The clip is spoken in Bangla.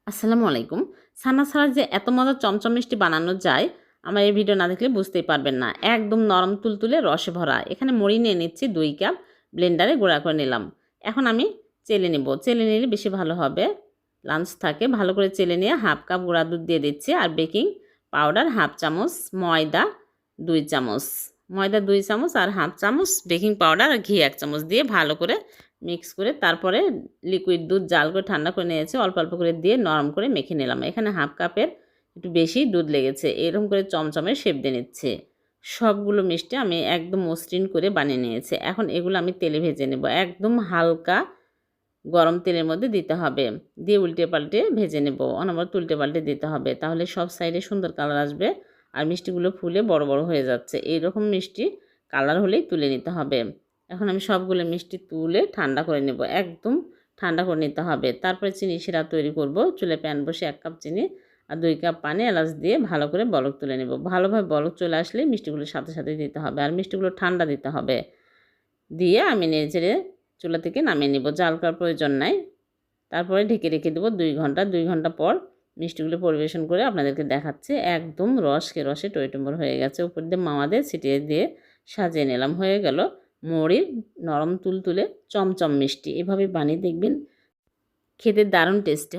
আসসালামু আলাইকুম। ছানা ছাড়া যে এত মজার চমচম মিষ্টি বানানো যায়, আমার এই ভিডিও না দেখলে বুঝতেই পারবেন না। একদম নরম তুলতুলে রসে ভরা। এখানে মুড়ি নিয়ে নিচ্ছি 2 কাপ, ব্লেন্ডারে গুঁড়া করে নিলাম। এখন আমি চেলে নিব। চেলে নিলে বেশি ভালো হবে। লাঞ্চ থাকে ভালো করে চেলে নিয়ে 1/2 কাপ গুঁড়া দুধ দিয়ে দিচ্ছি আর বেকিং পাউডার 1/2 চামচ, ময়দা 2 চামচ। ময়দা 2 চামচ আর 1/2 চামচ বেকিং পাউডার আর ঘি 1 চামচ দিয়ে ভালো করে মিক্স করে তারপরে লিকুইড দুধ জাল করে ঠান্ডা করে নিয়েছি, অল্প অল্প করে দিয়ে নরম করে মেখে নিলাম। এখানে 1/2 কাপের একটু বেশি দুধ লেগেছে। এরকম করে চমচমের শেপ দিয়ে নিচ্ছে। সবগুলো মিষ্টি আমি একদম মসৃণ করে বানিয়ে নিয়েছি। এখন এগুলো আমি তেলে ভেজে নেব। একদম হালকা গরম তেলের মধ্যে দিতে হবে। দিয়ে উল্টে পাল্টে ভেজে নেব। অনবরত উল্টে পাল্টে দিতে হবে। তাহলে সব সাইডে সুন্দর কালার আসবে আর মিষ্টিগুলো ফুলে বড় বড় হয়ে যাচ্ছে। এইরকম মিষ্টি কালার হলেই তুলে নিতে হবে। এখন আমি সবগুলো মিষ্টি তুলে ঠান্ডা করে নেব। একদম ঠান্ডা করে নিতে হবে। তারপরে চিনি শিরা তৈরি করব। চুলায় প্যান বসে 1 কাপ চিনি আর 2 কাপ পানি এলাচ দিয়ে ভালো করে বলক তুলে নেব। ভালোভাবে বলক চলে আসলে মিষ্টিগুলোর সাথে সাথে দিতে হবে আর মিষ্টিগুলো ঠান্ডা দিতে হবে। দিয়ে আমি নেড়েচেড়ে চুলা থেকে নামিয়ে নিব। জাল করার প্রয়োজন নাই। তারপরে ঢেকে রেখে দেবো 2 ঘন্টা। 2 ঘন্টা পর মিষ্টিগুলো পরিবেশন করে আপনাদেরকে দেখাচ্ছি। একদম রসকে রসে টইটুম্বর হয়ে গেছে। উপর দিয়ে মাওয়া দিয়ে ছিটিয়ে দিয়ে সাজিয়ে নিলাম। হয়ে গেল মুড়ির নরম তুলতুলে চমচম মিষ্টি। এভাবে বানিয়ে দেখবেন, খেতে দারুণ টেস্টি।